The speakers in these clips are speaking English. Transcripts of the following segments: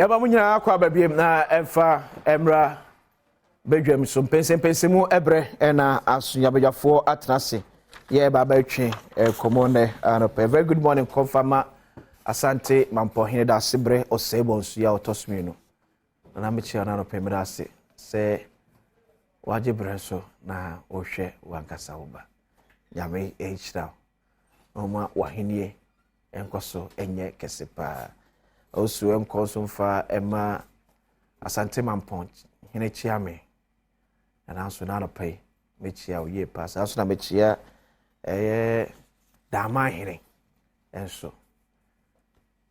Yaba munyina akwa babiem na emfa emra Badwam Mpensenpensemu ebre na asunyabadwafo atenase ye baba etwe komone anope. Very good morning confirma asante mampo hene da sebre osebo nsu ya otosmi no na mechi ana anope mira ase se waje breso na ohwe wankasa oba nyame ehira oma wahenie enkoso enye kesepa osu enkoso mfa ema asante mampo hene chiame na nso na anope mechia oye pass aso na mechia dama hene enso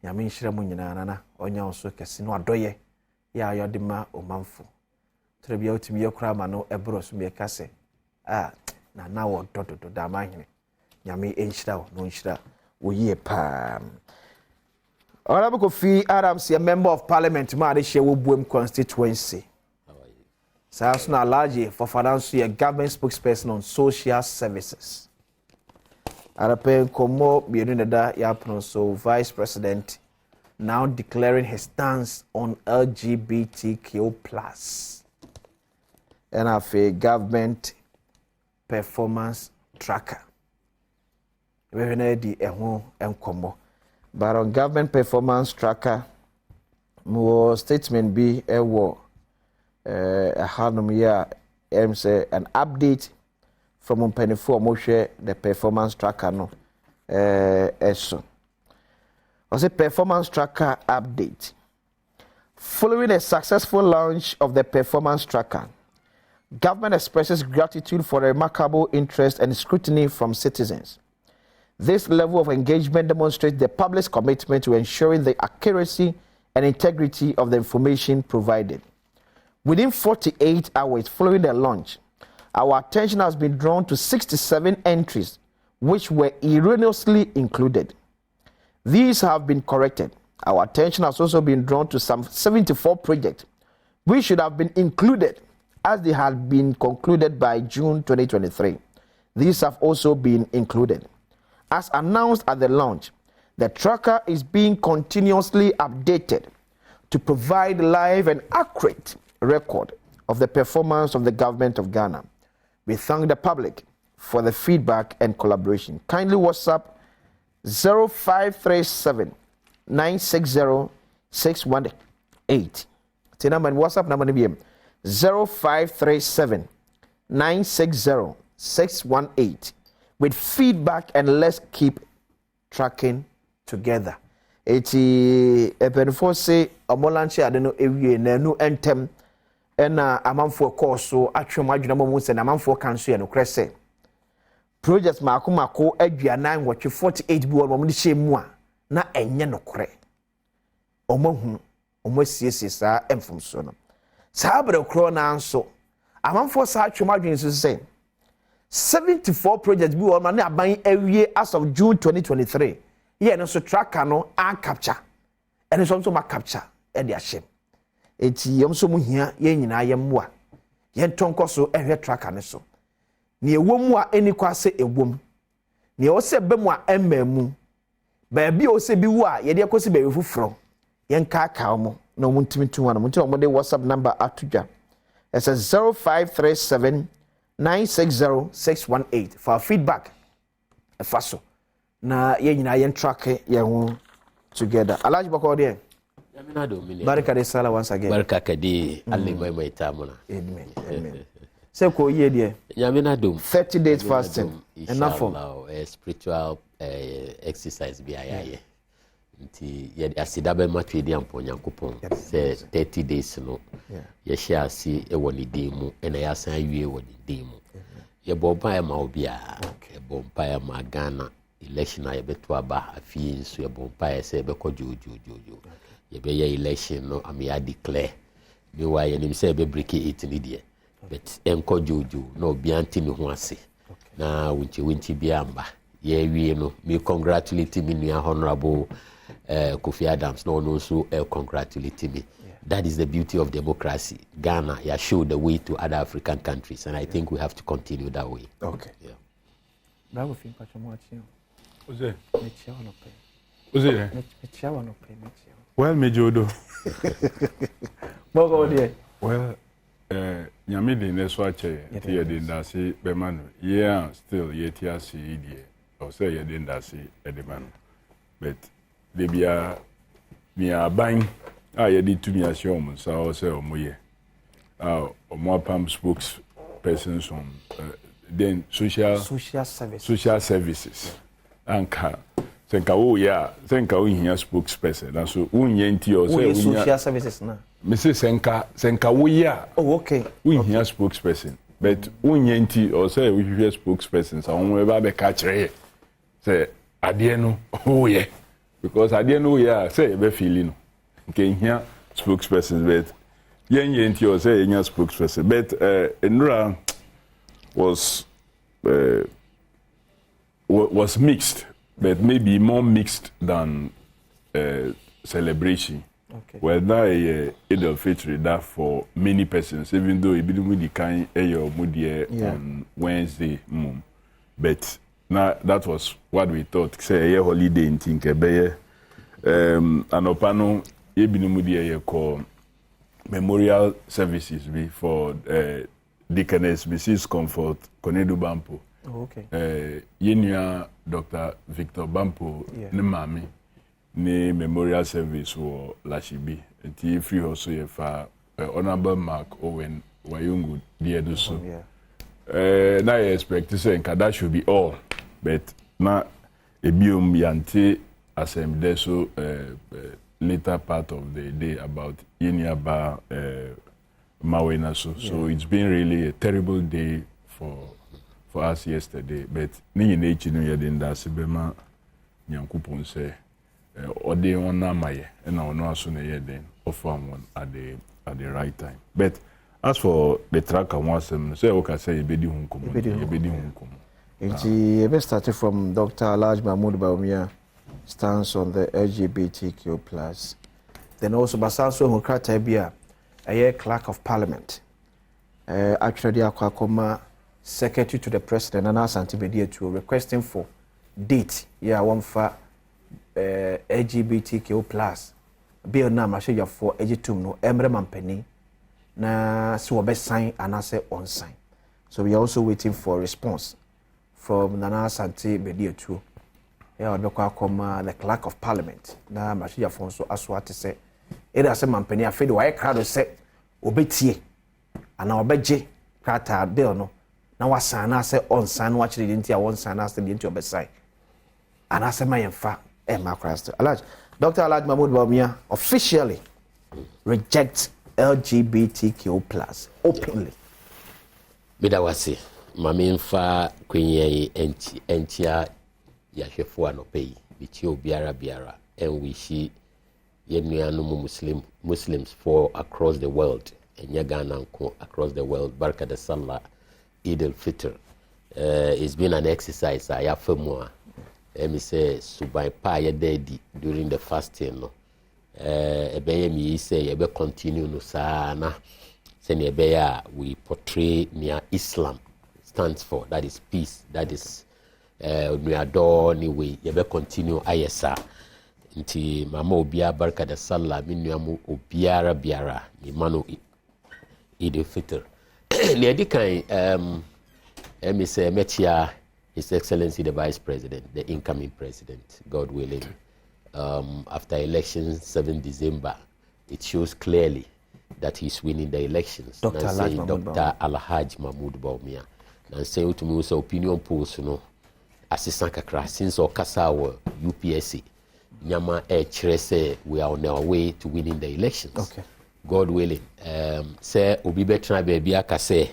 nyame nhira mu nyina nana onya nso kese no adoye ya ayodima omanfo trebia otimi yakura ma no ebro so me kase na wo dododo dama hene nyame enhira no nhira oye pa Honorable Kofi Adams, a member of parliament, Marisha Badwam constituency. Sasuna Alaji for financial government spokesperson on social services. Arapen Komo Bionida Yapno, so vice president, now declaring his stance on LGBTQ+. And a government performance tracker. We have the Komo. But on government performance tracker, more statement be a war. Say an update from Mpensenpensemu Moshe the performance tracker no. So was a performance tracker update. Following a successful launch of the performance tracker, government expresses gratitude for the remarkable interest and scrutiny from citizens. This level of engagement demonstrates the public's commitment to ensuring the accuracy and integrity of the information provided. Within 48 hours following the launch, our attention has been drawn to 67 entries which were erroneously included. These have been corrected. Our attention has also been drawn to some 74 projects which should have been included as they had been concluded by June 2023. These have also been included. As announced at the launch, the tracker is being continuously updated to provide live and accurate record of the performance of the government of Ghana. We thank the public for the feedback and collaboration. Kindly WhatsApp 0537 960 618. The number WhatsApp number BM 0537 960 618. With feedback, and let's keep tracking together. Eti epenfo say omolanche ade no ewie na nu entem na amanfo course so atwem adwuna mo se na amanfo kanso ye no krese project mako aduanan watwe 48 bi won mo de hyemu a na enye no kore omohu omosiesie saa emfomso no saa bre kro na anso amanfo saa atwem adwun so say 74 projects be on na aban awie as of June 2023. Ye no so tracker no a capture. And so ma capture e de ahyem. Eti yom so mu hia ye nyina ye mmoa. Ye ntonko so ehwe tracker ne so. Ne ewom a eni kwa se ewom. Ne o se bemu a emamu. Ba bi o se bi wu a ye de akosi ba fufuro. Ye nka aka mo na mo ntimi tuwa na mo ntimi mo de WhatsApp number atudwa. It says 0537 960-618 for feedback. Faso. Na ye nyina ye track ye ho together. Alaji bako de. Yamina do million. Baraka de sala once again. Baraka kadi alle mai tamuna. Amen. Amen. Se ko ye de. Yamina do 30 days fasting. Enough for a spiritual exercise bi ayaye. Nti ye asida be matwe di ampo Nyankopon se 30 days no ye share si e woni demu e na ya san awie woni demu ye bompa ya ma obia e bompa ya ma Ghana election a ye beto aba afie nso ye bompa ya se be ko jojo ye be ye election no am ya declare me wa ye nim se be break it ni die but enko jojo no bia ntimi ho ase na winchi bia amba ye wie no me congratulate me nua honorable Kofi Adams no also congratulate me. Yeah. That is the beauty of democracy. Ghana, you show the way to other African countries, and I think we have to continue that way. Okay. Yeah. Bravo, film pacho mo achi. Oze. Mechia no pay. Oze. Mechia no pay. Well, Mejodo. Well, Nyamidi Neswache, here didn't dasi Bemano. Yeah, still yet yasi idiot. Or say you didn't dasi Edemano. But they be a me a bang. I did to me a show, so I say, Omoye. More pump spokespersons from then social services. Anka. Senka oh yeah, senka oh here spokesperson. And so unyenti or say social services na. Mrs. Senka oh yeah. Oh okay. We here spokesperson. But unyenti or say we hear spokesperson. So we be catch here. Say adieno oh yeah. Because adieno yeah say be feeling. Okay here spokesperson but yenti or say here spokesperson. But Enra was mixed. But maybe more mixed than celebration. Okay. Well, now Eid al-Fitr that for many persons, even though it didn't really kind on Wednesday, but now that was what we thought. Say a holiday in Tinkebeye, Anopano, Ebinumudi call memorial services for Deaconess Mrs. Comfort Konedu Bampo. Oh, okay. Yenya Dr. Victor Bampo ne mami ne memorial service for Lashibi. Enti free also ye fa Honorable Mark Owen Wayungu dear so. Now I expect to say that should be all, but na ebium yante assembly so later part of the day about Yenya ba Mawena so. So it's been really a terrible day for us yesterday, but ni nechi no yede ndase bema nyankopon say ode wona maye na ono aso na yede ofam one at the right time. But as for the track and wasem say we can say ebedi hunkomo we started from Dr. Alhaji Mahmoud Bawumia stance on the LGBTQ+. Then also Basanso Hokrata Bia, a clerk of parliament. Actually akwakoma Secretary to the President and Asante to requesting for date. Yeah, one for LGBTQ+. Bill na mashe for ejitum no emre mampeni na so be sign and answer on sign. So we are also waiting for a response from Nana Asante Bedia too. Yeah, the clerk of parliament. Na mashe for so aswati say it as a mampeni afedo why crowd say obetie and obeje krata bill no. Na wasana say on sign watch the into one sign as the into your side. And I say my infa Christ. Dr. Alhaji Mahmoud Bawumia officially rejects LGBTQ+ openly. Bidawasi mami infa kwenye entia yahwefo anopai bichi biara and we see yenuanumu Muslims for across the world enya Ghana across the world barka da sallah Eid al-Fitr. It's been an exercise I have for more. Me say subai pa ye daddy during the fasting no. Ebeye mi say ebe continue no sana. Say ebeye we portray near Islam stands for, that is peace, that is we adore anyway ebe continue ayesa. Nti mama obia barka da sallah minuamu obiara biara ni manu Eid al-Fitr. Mr. Metia, His Excellency the Vice President, the incoming President, God willing. After elections, 7 December, it shows clearly that he's winning the elections. Dr. Alhaji Mahmoud Bawumia. And saying to me, opinion polls, assistant kakra, since Okasa UPSC, Nyama Chrese, we are on our way to winning the elections. Okay. God willing. Say obi betra baby aka say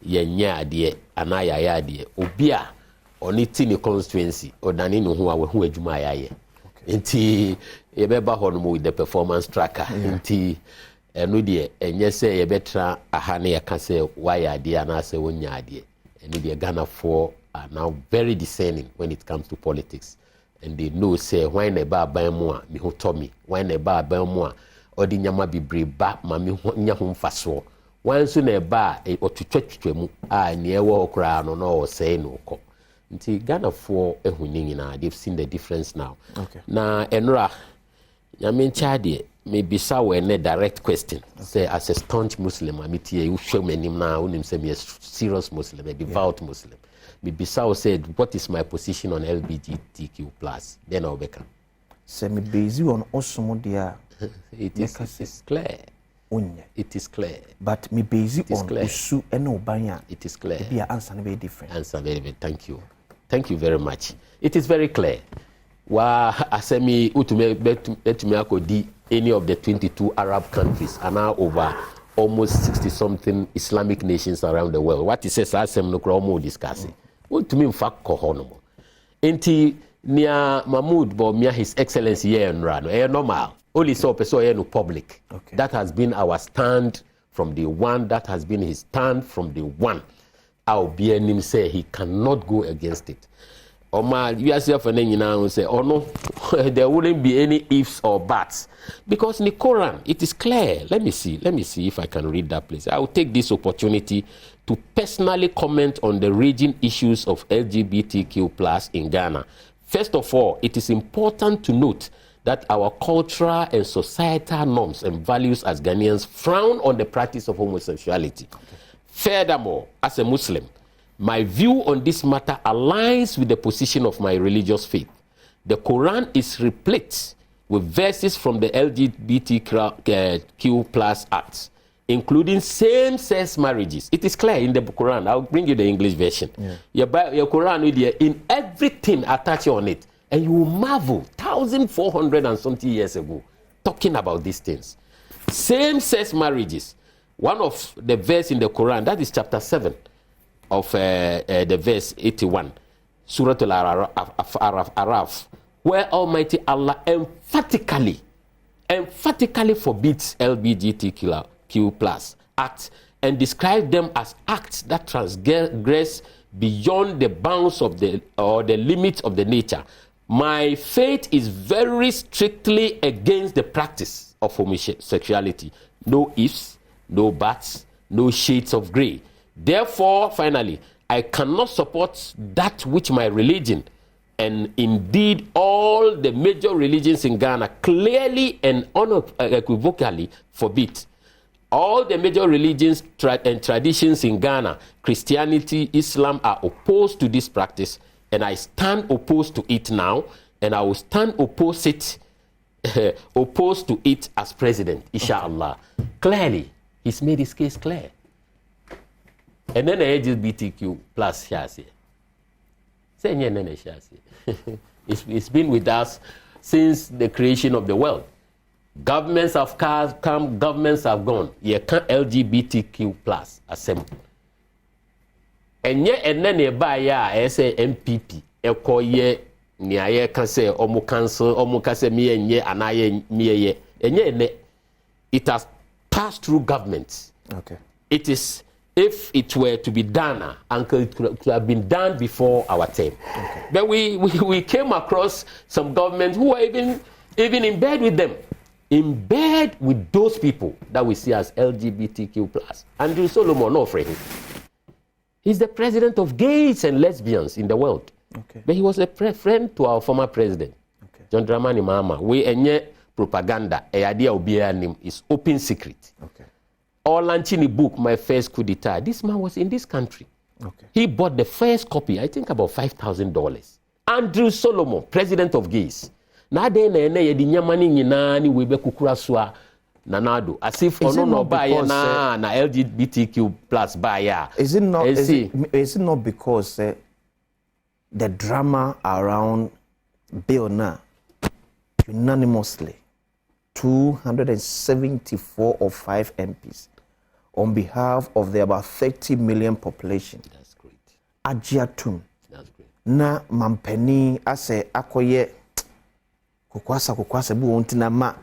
yenya ade anaya ya ade obi a oni ti ni constituency odani no ho awu adwuma ayaye. Nti ye beba ho no with the performance tracker. Nti eno de enye say ye betra aha na ye ka say why ade ana say wonya ade. Eno de Ghana for are now very discerning when it comes to politics, and they know say why na ba ban mu a me ho to me, why na ba ban mu a odi nyama bibre ba mami nya ho mfaso wansu na ba otwetwetwe mu a ne ewo okra no no say no ko nti Ghana for ehuni nyina they've seen the difference now. Okay. Na enra I mean, Chadi, maybe so a direct question. Say, as a staunch Muslim, I mean, you show me now, say me a serious Muslim, a devout Muslim. Maybe so said, what is my position on LGBTQ plus? Then I'll become. Say me busy on Osomodia. It is clear. It is clear. But me busy on Usu and Obanya. It is clear. Be answer very different. Answer very, thank you. Thank you very much. It is very clear. Wa asemi utume any of the 22 Arab countries are now over almost 60 something Islamic nations around the world. What it says asem no kromo discussing. Utume mfa kohono. Enti nia Mahmoud bo mia His Excellency here and rano. Normal. Only so person here no public. Okay. That has been our stand from the one. That has been his stand from the one. Our BNM say he cannot go against it. Oma, you are saying for now say, oh no, there wouldn't be any ifs or buts, because in the Quran it is clear. Let me see if I can read that place. I will take this opportunity to personally comment on the raging issues of LGBTQ plus in Ghana. First of all, it is important to note that our cultural and societal norms and values as Ghanaians frown on the practice of homosexuality. Okay. Furthermore, as a Muslim, my view on this matter aligns with the position of my religious faith. The Quran is replete with verses from the LGBTQ plus acts, including same-sex marriages. It is clear in the Quran. I'll bring you the English version. Yeah. Your Quran, in everything attached on it, and you will marvel, 1,400 and something years ago, talking about these things. Same-sex marriages. One of the verse in the Quran, that is chapter 7 of the verse 81, Surah Al-Araf, where Almighty Allah emphatically forbids LGBTQ plus acts and describes them as acts that transgress beyond the bounds of the limits of the nature. My faith is very strictly against the practice of homosexuality. No ifs, no buts, no shades of gray. Therefore, finally, I cannot support that which my religion and indeed all the major religions in Ghana clearly and unequivocally forbid. All the major religions and traditions in Ghana, Christianity, Islam, are opposed to this practice, and I stand opposed to it now, and I will stand opposed to it as president, inshallah. Clearly, he's made his case clear. And then the LGBTQ plus shasi. It's been with us since the creation of the world. Governments have come, governments have gone. You can't LGBTQ plus assemble. And yet, and then you buy say MPP. Niaye can say omu council, omu can say me and ye and I me ye. And yet, it has passed through governments. Okay. It is. If it were to be done, uncle, it could have been done before our time. Okay. But we came across some governments who are even in bed with them, in bed with those people that we see as LGBTQ plus. Andrew Solomon, no friend. He's the president of gays and lesbians in the world. Okay. But he was a friend to our former president, okay, John Dramani Mahama. We enye propaganda, a idea of name is open secret. Okay. Or launching a book, My First Coup d'etat. This man was in this country. Okay. He bought the first copy, I think about $5,000. Andrew Solomon, president of gays. Now then, the nyamani nyinani webe kukuraswa nanado. As if ono no buy na LGBTQ plus buyer. Is it not because the drama around Bill now unanimously 274 or 5 MPs on behalf of the about 30 million population. That's great. Ajiatum. That's great. Na mampeni ase akoye kukwasa bu ontina ma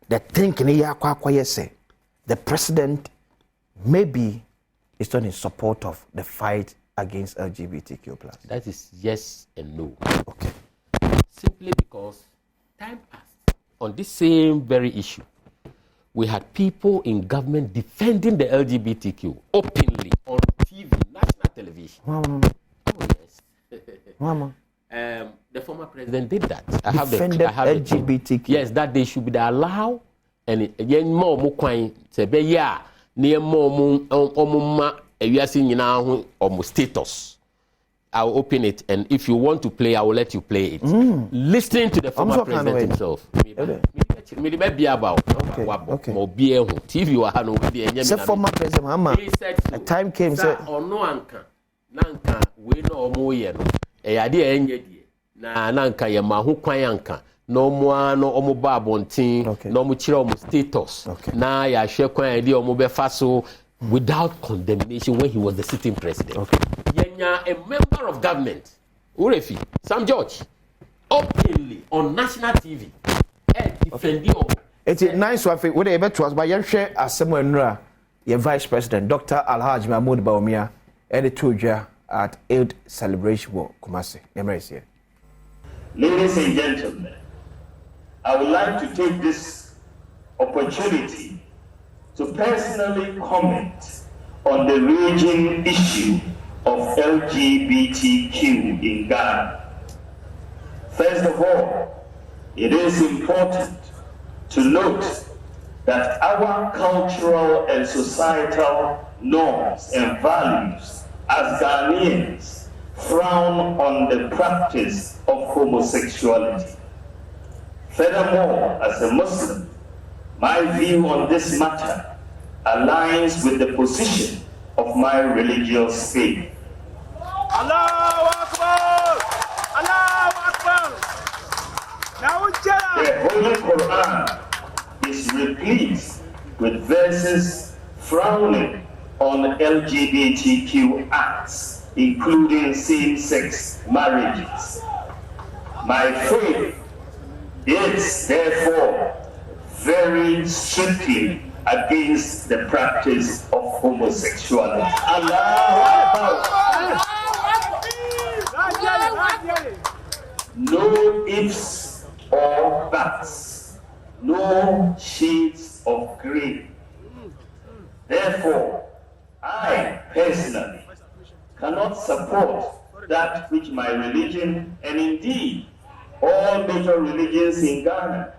the thinking ya akoye say the president maybe is not in support of the fight against LGBTQ+. That is yes and no. Okay. Simply because time passed. On this same very issue, we had people in government defending the LGBTQ openly on TV, national television. Mama. Oh, yes. Mama. the former president did that. I have Defended the LGBTQ. Yes, that they should be allowed and yen more mukwain se be ya near more omuma ewiase nyina ho omo status. I'll open it, and if you want to play, I will let you play it. Listening to the former president himself. Maybe about TV or Hano. The former president, Mama. A time came, sir. Or no anka, Nanka, we know more. A idea enye na Nanka Yamahu Kwayanka. No more, no omo babontin, no muchira omo status. Na ya share kwa idea omo befaso without condemnation when he was the sitting president. A member of government, Urefi, Sam George, openly on national TV, defending. It's nice to have it. What they to us, but you share as someone, your vice president, Dr. Alhaji Mahmoud Bawumia, editor at Eid Celebration War, Kumasi. Ladies and gentlemen, I would like to take this opportunity to personally comment on the raging issue of LGBTQ in Ghana. First of all, it is important to note that our cultural and societal norms and values as Ghanaians frown on the practice of homosexuality. Furthermore, as a Muslim, my view on this matter aligns with the position of my religious faith. Allahu Akbar! Allahu Akbar! The Holy Quran is replete with verses frowning on LGBTQ acts, including same-sex marriages. My faith is therefore very strictly against the practice of homosexuality. No ifs or buts, no shades of grey. Therefore, I personally cannot support that which my religion and indeed all major religions in Ghana,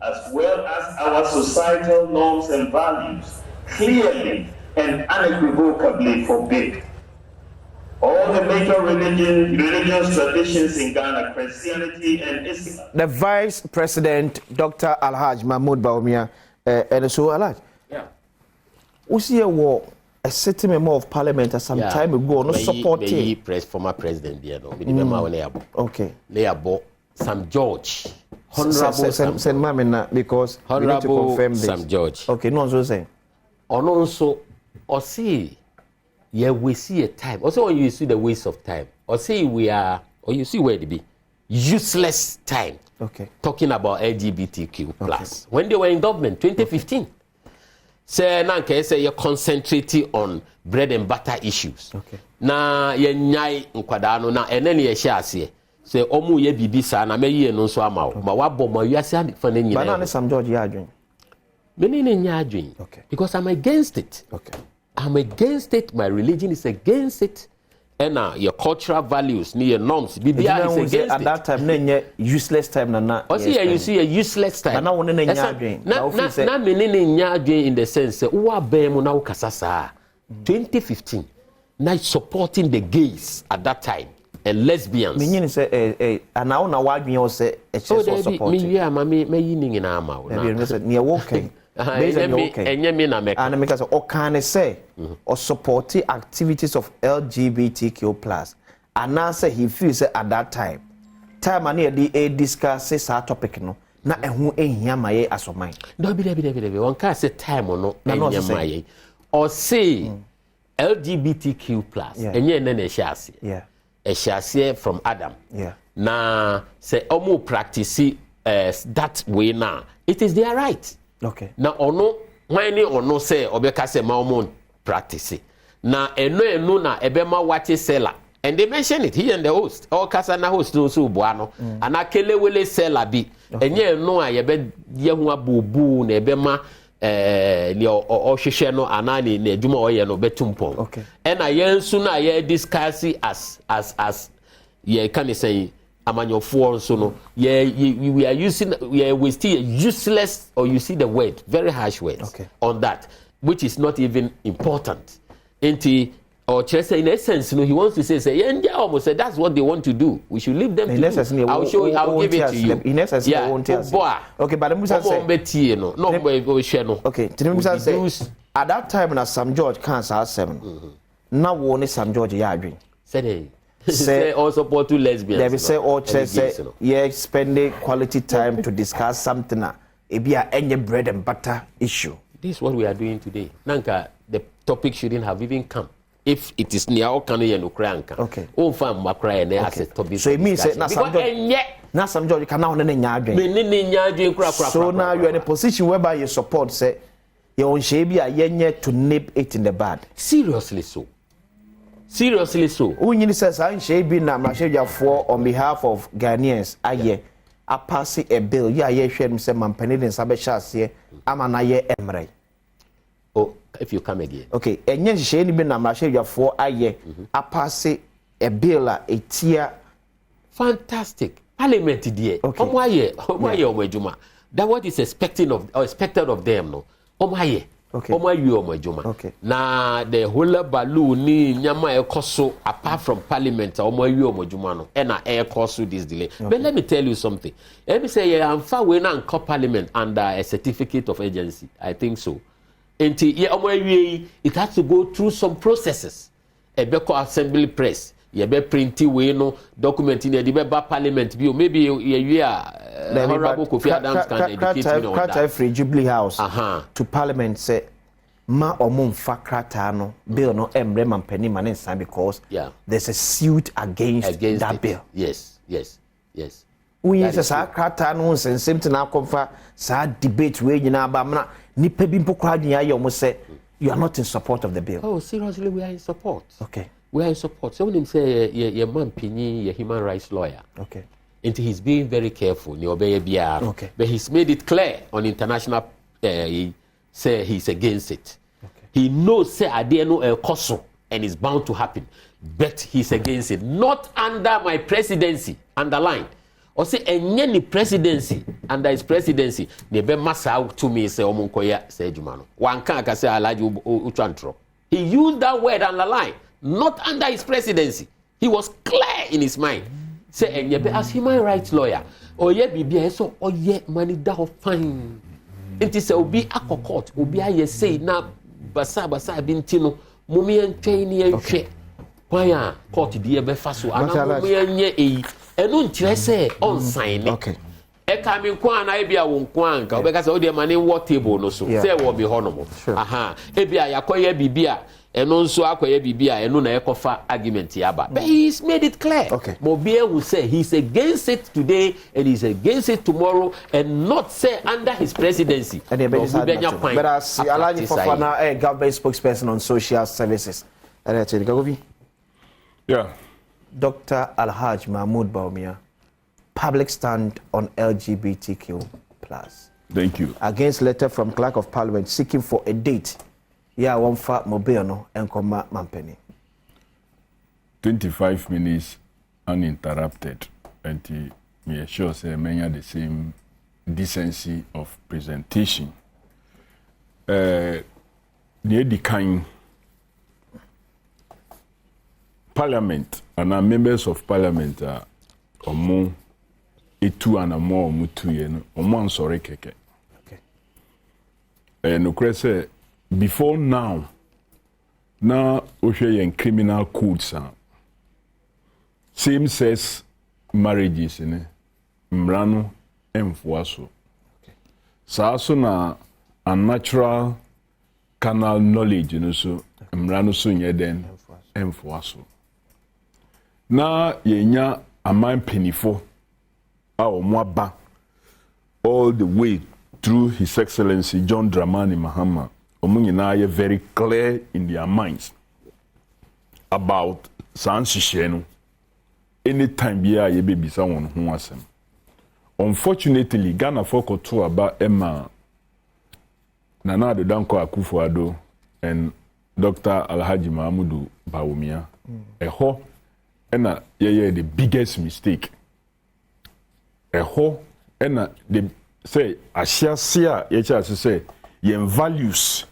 as well as our societal norms and values, clearly and unequivocally forbid. All the major religious traditions in Ghana, Christianity and Islam. The Vice President, Dr. Alhaji Mahmoud Bawumia, and so Alhaji. Yeah. We see a war, a sitting member of Parliament some time ago, no supporting. Former President, okay. Leabo Sam George. Honorable because Honorable we need to confirm this. Sam George. Okay, no one saying. Also, or see, yeah, we see a time. Also, when you see the waste of time, or see we are, or you see where it be useless time. Okay. Talking about LGBTQ plus when they were in government, 2015. Say nanke say you concentrating on bread and butter issues. Okay. Na ye nyai nkwada no na ene ye hye ase. Say omu ye bibi sa na meyi no so ama wo. Ma wabo ma wiase fa na nyina. Banana Sam George ya adwen. Many nya adwen. Okay. Because I'm against it. Okay. I'm against it. My religion is against it. And your cultural values, your norms, BBI is against it. At that time, na useless time na. You see a useless time. Na wona nya adwen. Na menene nya adwen in the sense wo abem na wo kasasa. 2015 na supporting the gays at that time and lesbians. Meaning say ana na wadwen o say e so support. Me wi ama me yi ni nyina ama wo. Na be say ne working. Enye me na make. And make us o can say or support activities of LGBTQ+. And now say he feels at that time ani dey discuss this topic no na ehun ehia maye asomai. No be. One can say time no ehia maye. Or say LGBTQ+. Enye na ehia yeah. Ehia from Adam. Yeah. Na say omo practice that way now. It is their right. Okay. Na ono when ono say obeka say ma omo practice. Na eno na ebema wate seller. And they mention it here in the host. All kasa na host no so boano. Ana kelewele seller bi. Enye eno a yebe yehu abubu na ebema ni o hwehwe no anani na adwuma oye no betumpon. Okay. And yensu na ye discuss as ye can say amanyofoɔ so no we are using we still useless, or you see the word, very harsh words on that, which is not even important. Or in essence, he wants to say, yeah, almost say that's what they want to do. We should leave them to do. I'll show you. I'll give it to you. In essence, okay, but Musa say, okay, Musa say, at that time, when Sam George can't 7, now one is Sam George Yadri. Say all support to lesbians. They say all say yeah, spending quality time to discuss something. It be any bread and butter issue. This is what we are doing today. Nanka, the topic shouldn't have even come. If it is near Okano Ukraine, okay. Oh, fam, Macray and has a topic. So it means that now some George can now so now you're in a position whereby you support, say, your own shabby yenye to nip it in the bud. Seriously so. Seriously so. When says I'm shabby now, my shabby for on behalf of Ghanaians, I pass a bill. Yeah, yeah, share me some penny and sabashas here. I'm an aye emre. Oh, if you come again. Okay, and yes, she ain't been a machine for a year. I pass a bill a tier. Fantastic. Parliament, dear. Okay. That what is expected of them, no. Okay. Okay. Na the whole balloon ni nyama ekoso apart from parliament no and air cost this delay. But let me tell you something. Let me say I'm far away now in parliament under a certificate of agency. I think so. It has to go through some processes. A beko assembly press. You be printy way no document in the parliament bill. Maybe you Honorable Kofi Adams can educate me on that. Free Jubilee House to Parliament say ma omum fakrata no bill no emre mampeni man inside because there's a suit against that it. Bill. Yes. We say sa krata no sensem to na komfa sa debate we nyina ba na nipa bi mpokra dua ye omo say you are not in support of the bill. Oh, seriously, we are in support. Okay. We are in support. So when him say your man Pini, your human rights lawyer. Okay. And he's being very careful. Okay. But he's made it clear on international. He say he's against it. Okay. He knows say Adeno El Koso and it's bound to happen, but he's against it. Not under my presidency. Underlined. Or say any presidency under his presidency. Nebe masa to me say omunkoya say Jumano. One can't say Alaji Uchantro. He used that word underline. Not under his presidency. He was clear in his mind. Say and as human rights lawyer, bibi so money da fine. It say obi akokot, obi aye say na basa binti no mumi entwe ni ehwe. Kwan court di e be fa so ana mumi enye enu nkyere say on sign. Okay. E ka mi kwan na e bia wo kwan ka obi ka say o de mani what table no so. Say wo bi ho no mo. E bia yakoye bibi a eno nso akoye bibi a eno na ekofa argument yaba. But he's made it clear. Okay. Mobile will say he's against it today and he's against it tomorrow and not say under his presidency. But I see Alaji Fofana, a government spokesperson on social services. Yeah. Dr. Alhaj Mahmoud Baumia, public stand on LGBTQ+. Thank you. Against letter from Clerk of Parliament seeking for a date. Yeah, one fat mobile no and come Mampeni. 25 minutes uninterrupted, and we assure say many are the same decency of presentation. The kind Parliament and our members of Parliament are omo etu and more mutu yen omo sorry keke. Okay. No say before now we in criminal codes same sex marriages in mrano emfuaso. So na unnatural carnal knowledge so mrano so nyeden emfuaso. Na yenya aman penifo a omwaba all the way through His Excellency John Dramani Mahama. Omunyina are very clear in their minds about Sansisheno. Anytime ye baby someone who was him. Unfortunately, Ghana foko to about Emma Nana de Danko Akufo-Addo and Dr. Alhaji Mahmoud Bawumia. Eho ena the biggest mistake ɛhɔ ɛna de sɛ ahyiase a yɛkyɛ ase sɛ yɛn values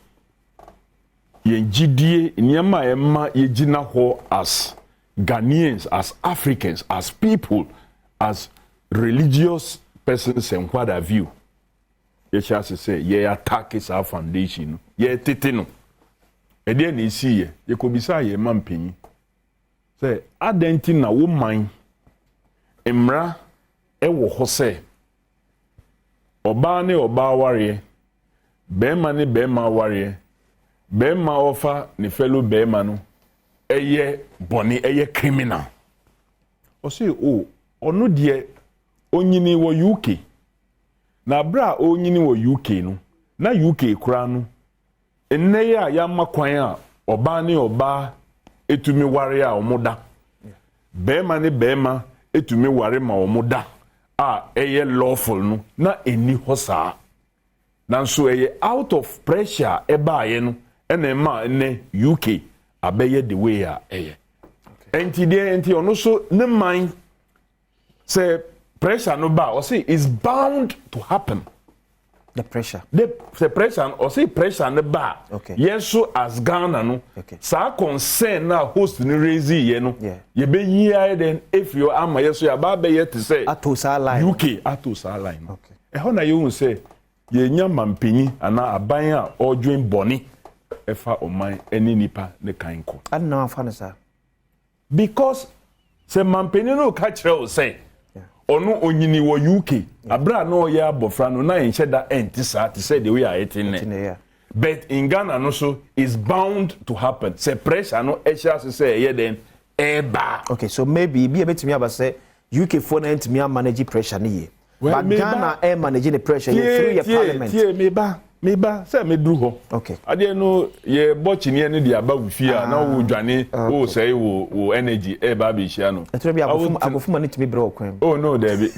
yɛn gyidie nneɛma a ɛma yɛgyina hɔ as Ghanaians, as Africans, as people, as religious persons and what have you. Yɛkyɛ ase sɛ yɛ attack is our foundation. Yɛ tete no. Ɛdeɛ na esi yɛ. Yɛkɔbisa yɛ ma mpanyin. Sɛ adɛnti na wo man mmara ɛwɔ hɔ sɛ ɔbaa ne ɔbaa wareɛ, bɛrima ne bɛrima wareɛ, bɛrima ɔfa ne fellow bɛrima no ɛyɛ bɔne ɛyɛ criminal. Ɔsɛ ɔno deɛ onyini wɔ UK. Na bra onyini wɔ UK no, na UK kura no. Ennɛ yɛ a yɛama kwan a ɔbaa ne ɔbaa etumi ware a ɔmo da. Bɛrima ne bɛrima etumi ware ma ɔmo da. A ɛyɛ lawful no, na eni hɔ saa. Nanso ɛyɛ out of pressure ɛbaayɛ no, ɛna ɛma ɛnɛ UK abɛyɛ the way a ɛyɛ. Enti ɔno so ne man sɛ pressure no ba, or say is bound to happen. The pressure. The pressure, or say pressure no ba. Okay. Yes, so as Ghana no. Okay. Sa concern na host ni raise ye no. Yeah. Ye be year then if you ama yes so ya ba be yet to say. Atosa line. UK atosa line. Okay. Ɛhɔ na you say ye nya mampanyi ana aban a odwen boni ɛfa oman eni nipa ne kan ko. Adom afane sir. Because se mampanyi no ka kyerɛ o say ono onyini wɔ UK abra na ɔyɛ abofra no na enhyɛ da enti saa te say the way I etin but in Ghana no so is bound to happen say pressure no ɛhyɛ say ɛyɛ den ɛba. Okay, so maybe be betimi aba say UK for na ntimi manage pressure ne ye but Ghana manage the pressure through your parliament. Meba say me duru hɔ. Okay. Ade no ye bɔchini ne de aba wufi a na wo dwane wo say wo energy ɛba be hia no. Etro bi abofuma ne timi brɛ okwan. Oh no, there be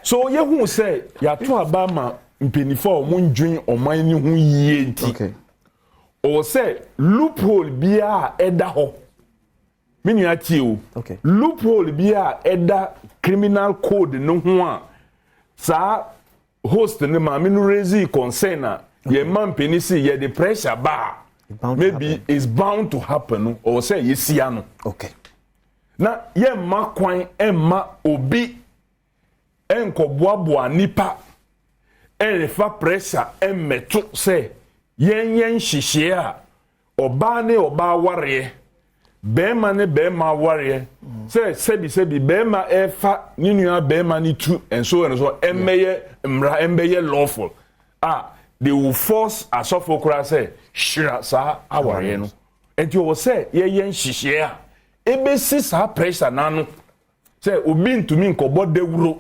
so ye hu say ya to aba ma mpenifo o mo ndwen oman ne ho yie nti. Okay. O say loophole bia ɛda hɔ. Me nua tie o. Okay. Loophole bia ɛda criminal code no ho a sa host ne ma me no raise concern a ye man penisi ye the pressure ba maybe is bound to happen or say yesia no. Okay. Na ye ma kwan emma obi enkoboaboa nipa enfa pressure emmeto say yen hihye a oba ne oba ware bema ne bema ware say sebi bema efa ni nua bema ni tu and so emmeye mra embeye lawful they will force asofokura say shira sa aware no enti o say ye hihye a ebesi sa pressure nanu say obi ntumi nkobo dewuro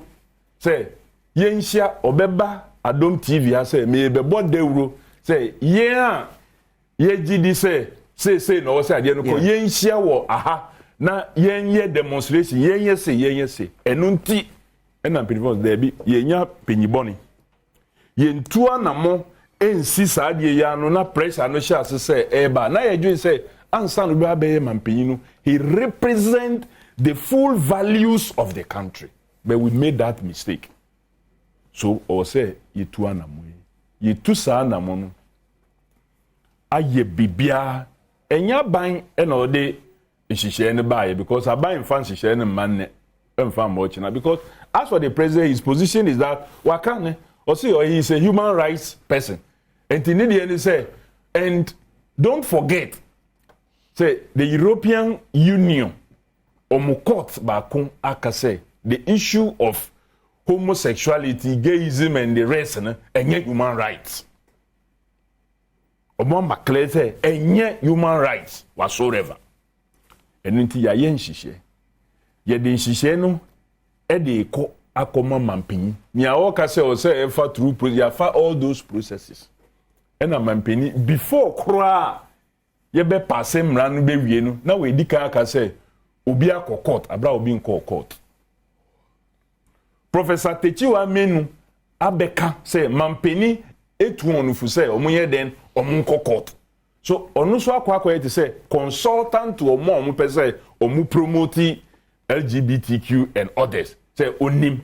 say yenhia obeba Adom TV a say me bebo dewuro say ye a ye gidi say no say ade no ko yenhia wo aha na yenye demonstration yenye say enu nti ena penifos there bi yenya penyiboni yentu anamo ensi sa ade ya no na pressure no sha say eba na ye dwen say ansa no bi abeye mampenyi no he represent the full values of the country but we made that mistake so or say yetu anamo yetu sa anamo no aye bibia enya ban ena ode nhihye ne baaye because aban fan nhihye ne manne emfa mochina because as for the president his position is that wakane or see he is a human rights person and tinidi say and don't forget say the European Union omukot bakun aka say the issue of homosexuality gayism and the rest enye human rights Obama clear say enye human rights whatsoever. Enti ya ye nhihye. Ye de nhihye no e de ko akoma mampeni. Nia o ka say o say e fa through process ya fa all those processes. Ena mampeni before kra ye be pass mra no be wie no na we di ka aka say obi akọ court abra obi nko court. Professor Techiwa Menu abeka say mampeni etu onufu say omunye den omunko court. So onu so akwa te say consultant to omo pese omu promote LGBTQ and others. Say onim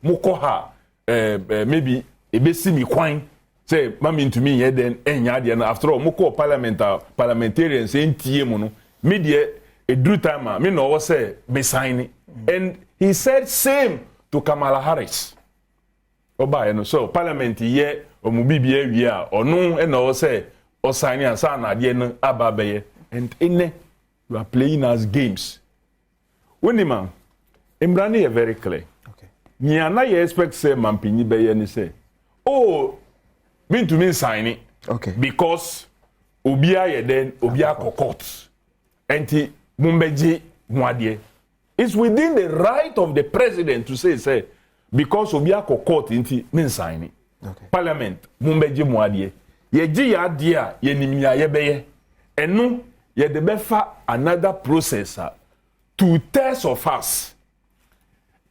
moko ha maybe ebesi mi kwan say mami to me here then enya de na after all moko parliamentarians entie mu no media a drew time me no say be sign and he said same to Kamala Harris. Oba no so parliament here omubibia wi a ono e no say o sign and sa na de no ababeye and in you are playing as games. Wenima Imrani is very clear. Okay. Niana you expect say mampini beye ni say oh mean to mean sign it. Okay. Because obia ye then obia court enti mumbeji muadie. It's within the right of the president to say because obia court enti mean sign it. Okay. Parliament mumbeji muadie. Ye ji ya dia ye nimia ye beye. Enu ye de befa another processor 2/3 of us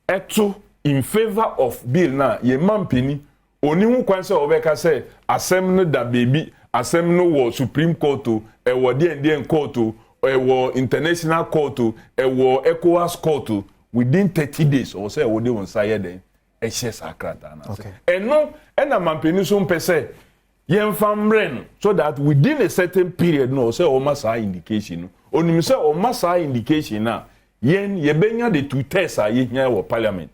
eto in favor of bill na ye mampini oni hu kwan se obeka say asem no da baby asem no wo supreme court e wo de court e wo international court e wo ECOWAS court within 30 days or say wo de won say den e share sakrata na say eno na mampini so mpese yen famren so that within a certain period no say o masa indication no onim say o masa indication na yen yebenya the 2/3 are here in parliament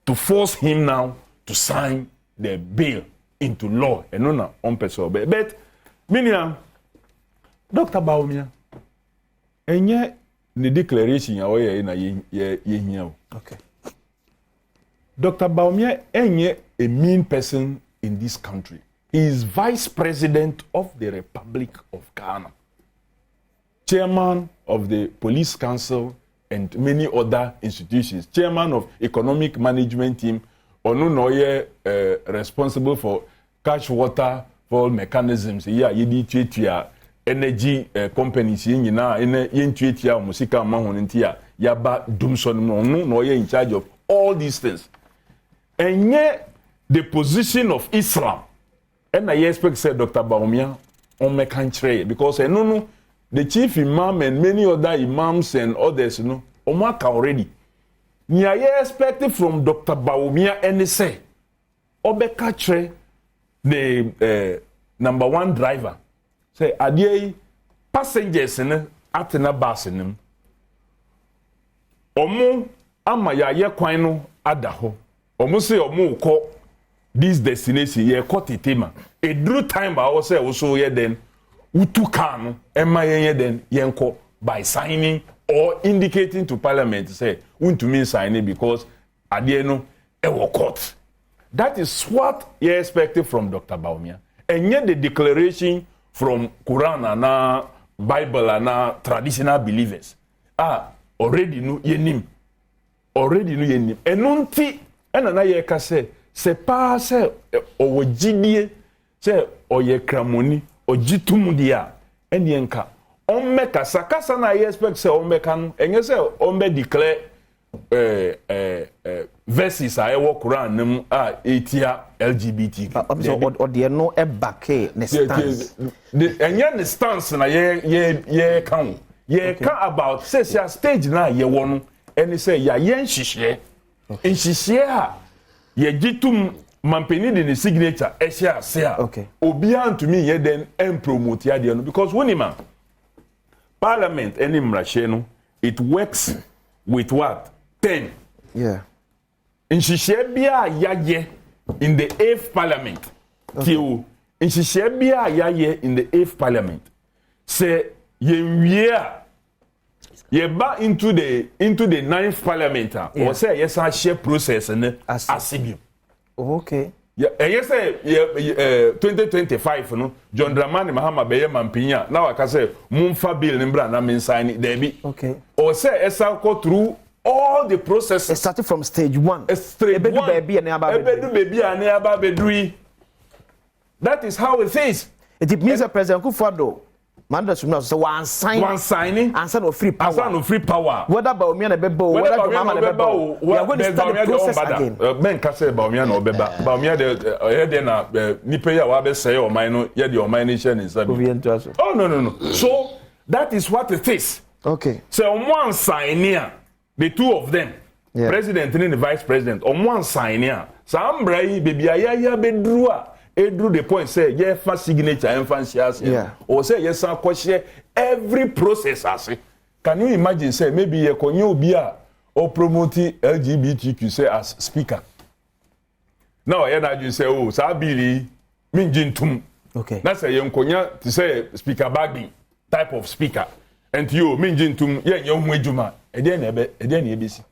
to force him now to sign the bill into law and no on person but minia Dr. Baumia enye the declaration ya oye na ye hia. Okay. Dr. Baumia enye a mean person in this country. He is vice president of the Republic of Ghana, chairman of the police council and many other institutions, chairman of economic management team, ono no ye responsible for cash water for mechanisms ya yedi twetia energy companies nyina yen twetia musika mahon ntia yaba dumson ono no ye in charge of all these things. Enye the position of Islam and I expect say Dr. Baumia on me country because no the chief imam and many other imams and others, omaka already. Ni I expect from Dr. Baumia and say, obeka tre the number one driver. Say, adie passengers in atena bus in omo ama ya ye kwan no adaho. Omo say omo ko this destination ye ko tetema. A due time ba say also ye then utu kan ema ye then yenko by signing or indicating to parliament say to mean signing because adie no e wo court. That is what you expected from Dr. Baumia. And yet the declaration from Quran and Bible and traditional believers already know yenim. Already know yenim. And nunti na ye ka say c'est pas say o jidie say o ye kramoni o jitum dia en yenka on make kasa na ye expect say on make kan enye say on be declare verses a ewo Quran nem etia LGBT or the no e back ne stance enye ne stance na ye kan ye kan about say stage na ye wo no eni say ya ye nhihye nhihye a ye gitum mampeni de ne signature ehia se a obi antumi ye den em promote ya de no because wonima parliament eni mrahye no it works with what 10. Yeah. In Shishebia Yaye in the 8th parliament. In Shishebia Yaye in the 8th parliament. Say ye ba into the 9th parliament or say yes I share process and asibium. Okay. Yeah, yes, 2025 no John Dramani Mahama Beye Mampinya. Now I can say Mumfa bill Nimbra na mean sign it debi. Okay. Or say esa go through all the process. It started from stage 1. Stage 1. That is how it is. It means that President Kufuor Manda Sumna so one signing and son of free power. Son of free power. Whether Baumia na bebo, whether Mama na bebo. We are going to start the process again. Ben ka say Baumia na obeba. Baumia de na nipa ya wa be say o man no ye de o man ni share ni sabi. Oh no. So that is what it is. Okay. So one sign here the two of them, president and the vice president, on one sign here. Some brave baby ayaya bedrua. Edru the point say yeah first signature and fancy or say yes share every process as. Can you imagine say maybe ye konyo bia or promote LGBTQ say as speaker. Now you say oh sabili minjintum. Okay. That's a young konya to say speaker bagging type of speaker. And you minjintum ye young wejuma ebesi.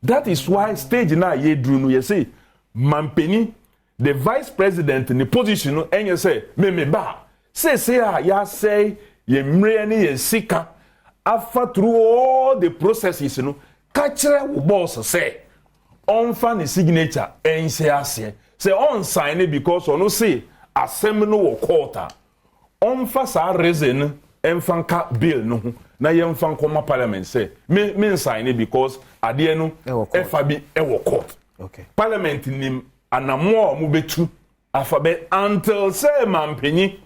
That is why stage na ye drew no ye say Mampeni the vice president in the position and you say me ba say ya say ye mre ni ye sika after through all the processes no kachre wo boss say on fan signature and say on sign it because on say assembly no quarter on fa sa reason en fanka bill no na ye fan koma parliament say me sign it because ade no fabi e wo court. Okay. Parliament nim anamo mu betu afabe until say Mampeni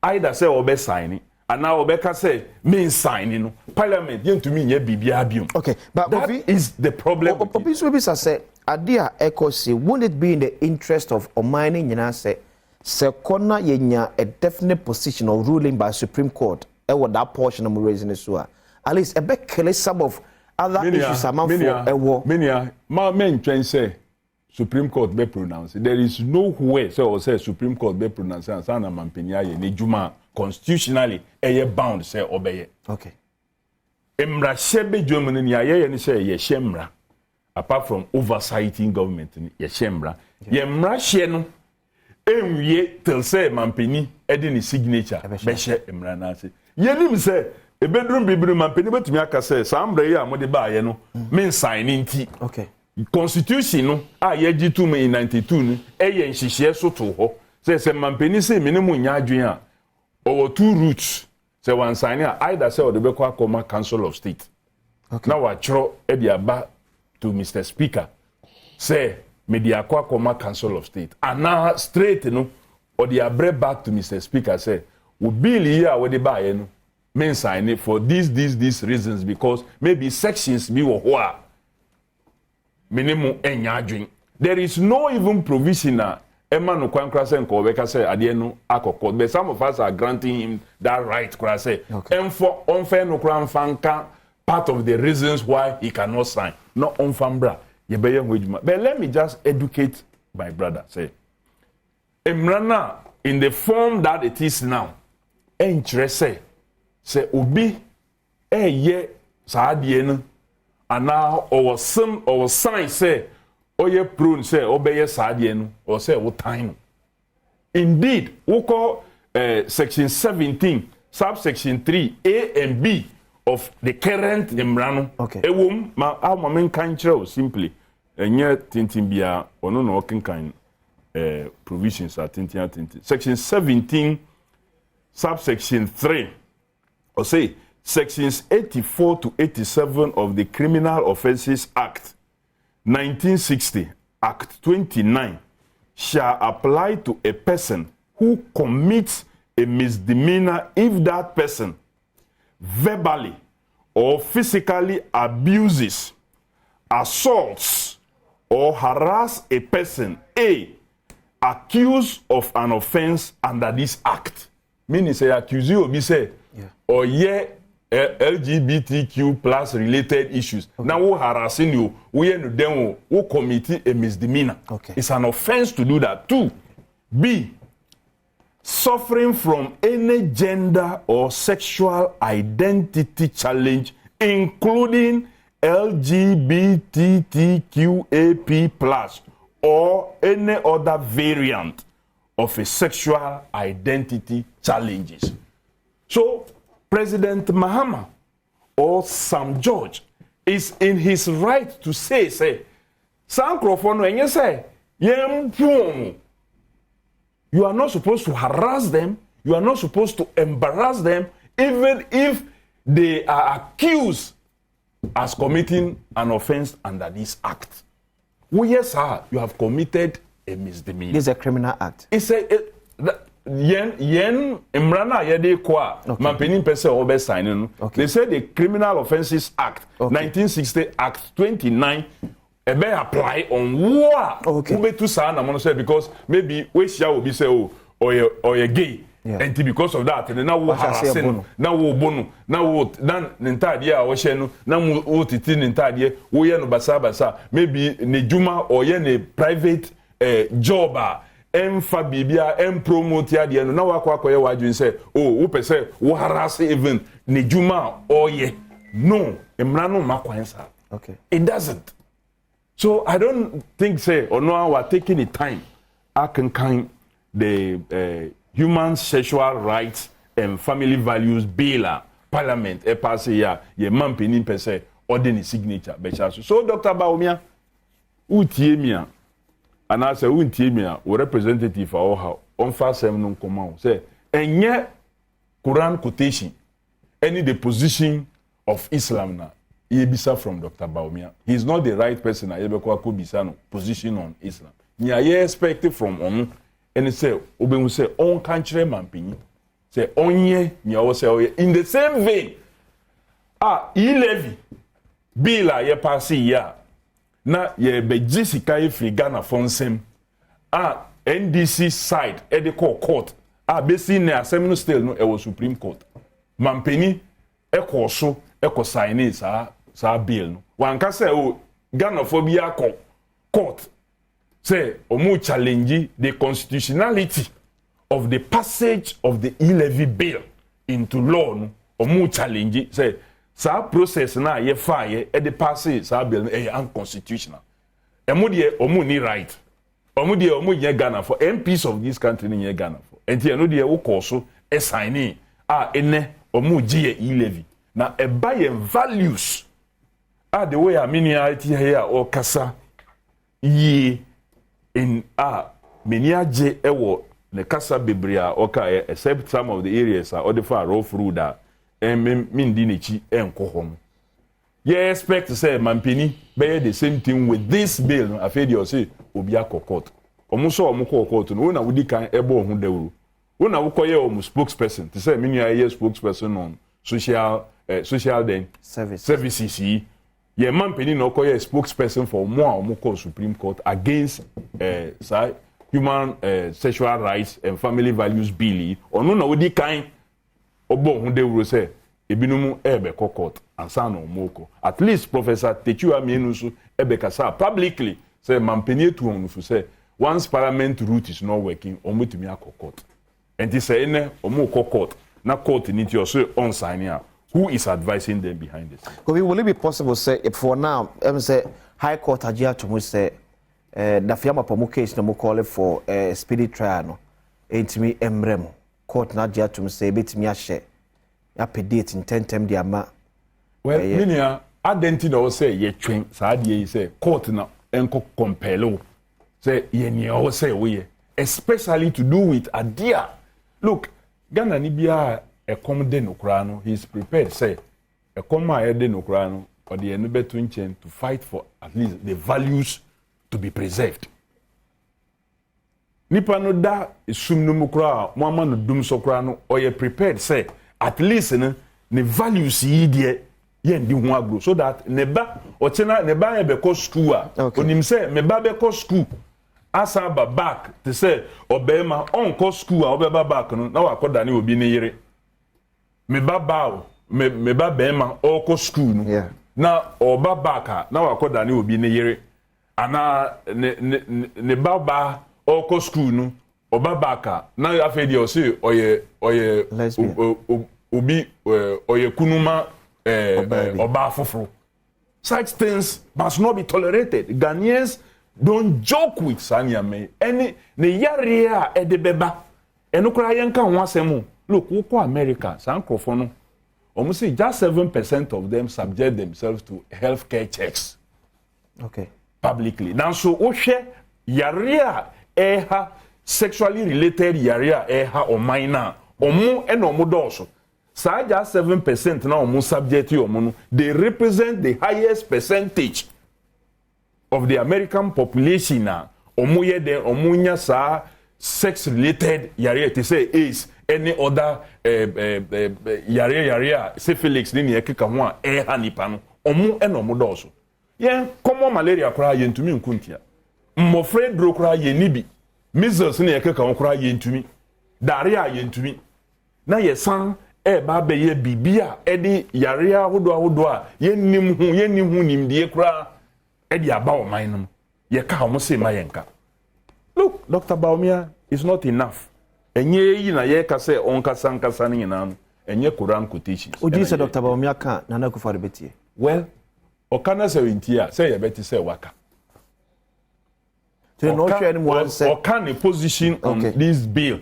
either say obe sign and now obeka say me sign no parliament yentumi nye bibia biom. Okay, but that is the problem. Obi say adia ekosi, won't it be in the interest of Omani nyina say sekona yenya a definite position of ruling by Supreme Court what that portion of raising so at least a bit kill some of other issues among for a war. Many my men train say Supreme Court be pronounced. There is no way so say Supreme Court be pronounced and Sana Mampenya ye ni juma constitutionally bound say obey. Okay. Emra shebe Germany ni aye ni say ye shemra apart from oversighting government ni ye shemra. Ye mra she no enwie till say Mampeni edi ni signature be she emra na say. Ye nim say e bedroom bibiri Mampeni betumi aka say sambre ye amode ba ye no me sign nti. Okay. Constitution no a yeji to me in 92 no eye nhihye so to ho say Mampeni say minimum nya adwen a or two routes say one sign either say or the Bekwa Koma Council of State. Okay. Now achro e dia ba to Mr. Speaker say media Koma Council of State and now straight no or the abre back to Mr. Speaker say we bill here we dey buy no men sign it for these reasons because maybe sections be wo minimum enyadwin. There is no even provision Emma no kwankra say nko say ade no akokọ, but some of us are granting him that right kra say enfo onfe no kra mfanka part of the reasons why he cannot sign no onfambra ye beye hojuma. But let me just educate my brother say emrana in the form that it is now enkyere say obi ye saa ade no and now our sign say oye prone say obeye sadie no or say what time. Indeed, we call section 17 subsection 3 A and B of the current Emrano. Okay. Ewom ma men kan kire simply enye tintin bia ono no kan provisions are tintin. Section 17 subsection 3 or say sections 84 to 87 of the Criminal Offences Act 1960, Act 29, shall apply to a person who commits a misdemeanor if that person verbally or physically abuses, assaults, or harass a person, A, accused of an offense under this act. Meaning say accuse you be say or LGBTQ plus related issues. Okay. Now, who harassing you, who commit a misdemeanor. Okay. It's an offense to do that. 2, B, suffering from any gender or sexual identity challenge, including LGBTQAP plus or any other variant of a sexual identity challenges. So, President Mahama or Sam George is in his right to say, Sam Crawford, when you say, you are not supposed to harass them, you are not supposed to embarrass them, even if they are accused as committing an offense under this act. Well, yes, sir, you have committed a misdemeanor. This is a criminal act. It's yen Imrana yede kwa mampeni pese obe sign no. They say the Criminal Offences Act 1960 Act 29 ebe apply on war. Ube to sa na mono say because maybe we share obi say or you gay. And because of that, now we harassing, now we bono, now we dan ntadia o she no, now we titi ntadia, we no basa maybe ne juma or ye ne private job emfa bibia promote ya de no na wakwa ye wadwin say wo pese wo harass even ne juma or ye no emra no makwansa. Okay, it doesn't. So I don't think say or no we are taking the time I can kind the Human Sexual Rights and Family Values Bill Parliament e pass ya ye mampeni pese ordinary signature be so Dr. Baumia utie mia ana say untie mia o representative for how on fa sem no nkoma say enye Quran quotation any the position of Islam na yebisa from Dr. Baumia. He is not the right person ayebekwa ko bisa no position on Islam. Nya ye expect from on and say obenwu say on kanchire mampini say onye nya wo say in the same vein levy bill ye pass ya na ye beji sika ifri Ghana fonsem NDC side e de court besi na assembly still no e was Supreme Court mampini e ko so e ko sign sa bill no wanka say Ghana phobia court say omu challenge the constitutionality of the passage of the e-levy bill into law no omu challenge say sa process na ye fire e the passage sa bill no unconstitutional emu de omu ni right omu de omu ye Ghana for MPs of this country ni ye Ghana for enti eno de wo koso e sign ene omu giye e-levy na e buy values the way aminiality here or kasa ye in many aje ewo ne kasa bebria okay except some of the areas are the far rough road min di nechi enko ho you expect to say mampini be the same thing with this bill afedi o say obi akokot omuso omukokot no na wudi kan ebo ho dawuru una wukoye omu spokesperson to say menu aye spokesperson on social then services ye mampini no koye spokesperson for more omukọ Supreme Court against human sexual rights and family values bill onu na wodi kan obo hu de wuro say ebinumu ebe court ansa na omoko at least Professor Techu Amienu so ebe kasa publicly say mampini to onu fu say once parliament route is not working omutumi akokot and he say ene omoko court na court ni ti o so on sign here. Who is advising them behind this? Will it be possible say if for now say High Court ajia to say the fiama pomu case no mo call for speedy trial no entimi emrem court na ajia to say betimi ahye ya pedate in 10 dia ma well minia identity no say ye twen sa de say court na enko compel say ye ni o say we especially to do with adia look Ghana ni bia de no he is prepared say de no or the beto nchen to fight for at least the values to be preserved nipa no da sum no mukra mo ama no dum so kra no or you prepared say at least ne values yi de ye ndi ho agro so that ne ba o chena ne ba be ko school onim say me ba be ko school asa ba back to say obema on ko school obeba back no na wakoda ne obi ne yire me baba me baba ma oko school no na oba baka na wakoda ni obi ne yere ana ne baba oko school no oba baka na afedi o say oye obi oye kunuma oba foforo. Such things must not be tolerated. Ghanaians don't joke with Sanya me any ne yare a edebeba enukra yenka ho asemu. Look, who call America, Sankofono, almost say just 7% of them subject themselves to healthcare checks. Okay. Publicly. Now, so Oshe, Yaria, Eha, sexually related Yaria, Eha, or minor, or more and or more also. So just 7% now, more subject to Omono, they represent the highest percentage of the American population now. Omoye de Omunya sa sex-related yare, to say AIDS, any other yare, syphilis, ni yekika mwa hanipano, omu eno doso. Yen common malaria kura yentumi nkuntia. Mmofre dro kura yenibi. Measles ni yekika kura yentumi. Diarrhea yentumi. Na yesan ba be ye bibia edi yare ahodo a yennim hu nimdie kura edi aba o man no. Ye ka ho se ma yenka. Look, Dr. Baumia is not enough. Enye yi na ye ka se onkasa nkasa ni na no. Enye Quran quotations. Oji se Dr. Baumia ka na na kufa betie. Well, okana se wintia say ye beti say waka. So no share anyone say Okana position on this bill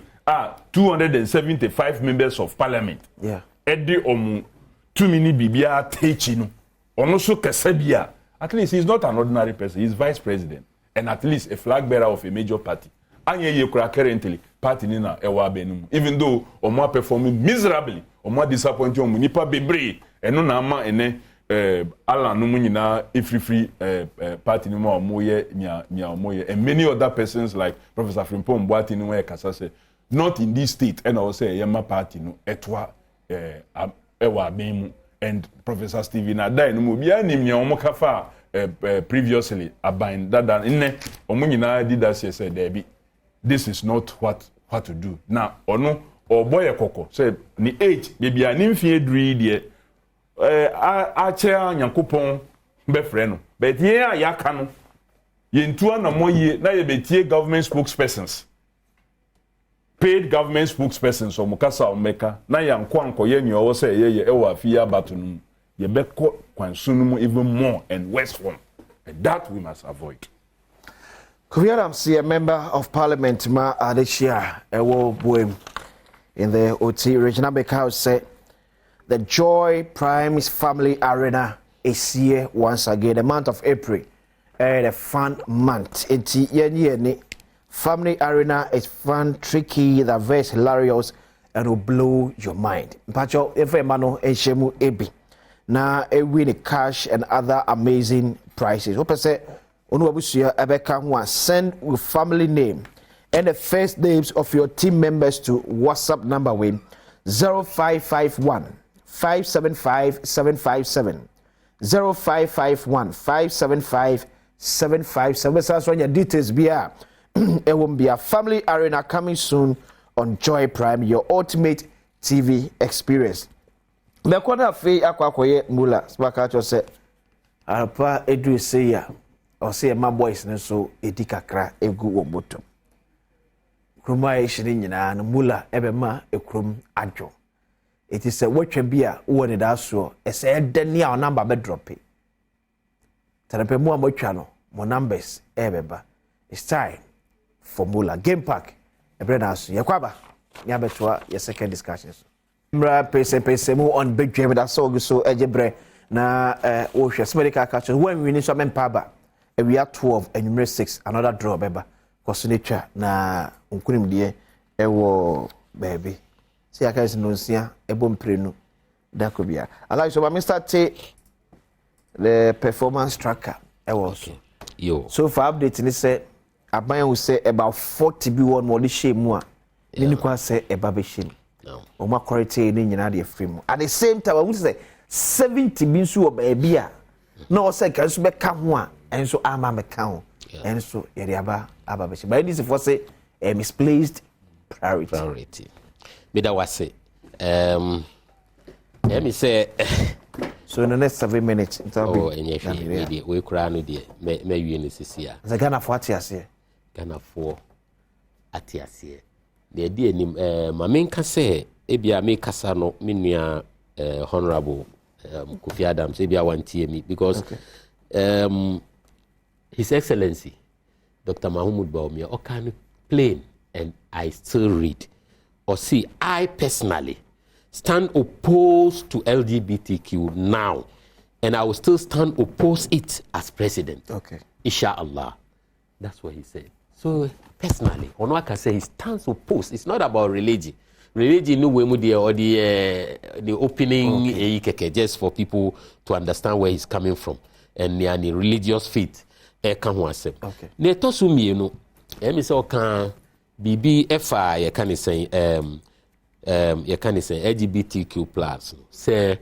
275 members of parliament. Yeah. Edi omu 2 mini bibia techi no. Ono so kesa bia. At least he's not an ordinary person. He's vice president and at least a flag bearer of a major party. Anye ye kura currently party ni na ewa benum. Even though omo performing miserably, omo disappointing omo nipa bebre eno na ama ene ala no mu nyina free party ni mo omo ye nya omo ye, and many other persons like Professor Frimpong Boati ni we kasa say not in this state and I say yema party no etwa ewa bemu, and Professor Stephen Adai no mu bia nim nya omo kafa previously abind that nne omo nyina did that say there this is not what to do now ono oboye koko say ni age bibia ni mfie dri de a che Nyankopon be frɛ no but ye ayaka no ye ntua na moye na ye betie government spokespersons, paid government spokespersons o mukasa o meka na yanko anko ye nyo wo say ye ewa afia batunu ye be kwansunu even more and worse one, and that we must avoid. Kofiadam see a member of parliament ma Adeshia Ewo Boem in the OT regional because said the Joy Prime's Family Arena is here once again. The month of April, a fun month. Family Arena is fun, tricky, the very hilarious, and will blow your mind. Pacho, every mano eshemu ebi. Na win cash and other amazing prizes. Hope I say, Onuabusia Ebeka Hua, send with family name and the first names of your team members to WhatsApp number win 0551 575 757 0551 575 757. That's when your details be a it won't be a family arena coming soon on Joy Prime, your ultimate TV experience. Me kwona fe akwakoye mula spakacho se apa edu se ya o se ma boys ne so edikakra egu wo bottom kroma e hiri nyina no mula ebe ma ekrom adwo it is a watch bi a wo ne da so e se dani a number be drop it terape mu amotwa no mo numbers ebeba it's time for mula game pack ebre na so yekwaba nya betwa your second discussion so Badwam Mpensenpensemu on Badwam that so ejebre na wo hwe smedical catch when we need so mempa we are 12 and number 6 another draw beba kosunetwa na unkunim de ewo baby see aka is no sia ebom prenu da ko bia allow so Mr. T the performance tracker ewo so yo so for update ni say aban will say about 40 bi one more the shame a ni kwa say eba be shame no o ma quality ni nyina de frame at the same time I would say 70 bi nso baby a no say kan so be ka ho a enso ama me ka ho enso yeri aba be shame but this for say misplaced priority me that was say let me say so in the next 7 minutes oh enye we kura no de me wie ne sisia the Ghana for atiase Ghana for atiase de di enim ma menka say ebia me kasa no me nua honorable Kofi Adams ebia wantie me because His Excellency Dr. Mahmoud Baumia can plain and I still read or see I personally stand opposed to LGBTQ now and I will still stand opposed it as president. Okay. Inshallah. That's what he said. So personally, I can say he stands opposed. It's not about religion. Religion no way or the opening just for people to understand where he's coming from and the religious faith. Okay. Ne to su mienu. Me say o kan BB FI you can say LGBTQ+. Say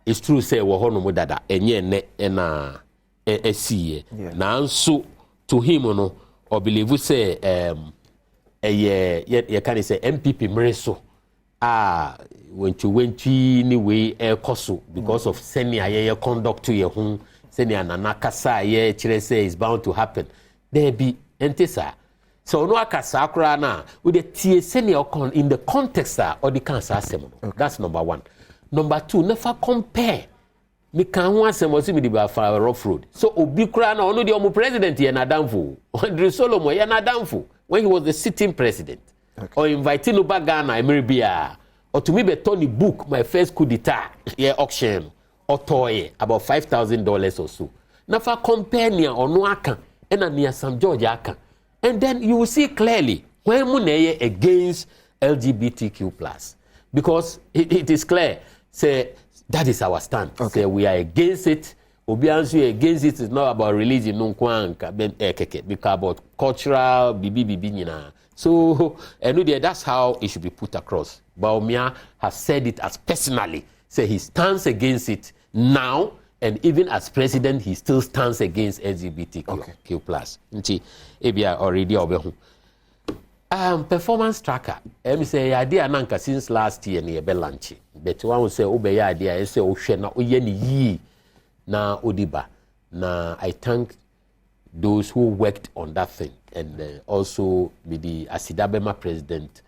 it's true say wo hono mo dada enye ne na esi na nso to him no or believe say you can say MPP mreso when you ni way koso because of senior ye conduct to your home senior nana kasa ye chire say is bound to happen there be entesa so no akasa akra na with the tie senior in the context or the cancer asem. That's number 1. Number 2, never compare. Me can ho asem o si me di ba fa rough road. So obi kra na ono di omo president ye na damfo. Andre Solomon ye na damfo when he was the sitting president. Or inviting no Ghana emeribia. Or to me be Tony book my first coup d'etat ye auction or toy about $5,000 or so. Never compare near or no aka and near Sam George aka. And then you will see clearly when muneye against LGBTQ+. Because it is clear, say that is our stand. Say we are against it. Obiansu against it is not about religion, because about cultural bibi. So that's how it should be put across. Baumia has said it as personally. Say he stands against it now, and even as president, he still stands against LGBTQ+. Nti ebia already obehu. Performance tracker. Me say idea nanka since last year na be launch. But one will say obey idea e say o hwe na oye ni yi na odiba. Na I thank those who worked on that thing and also with the Asidabema president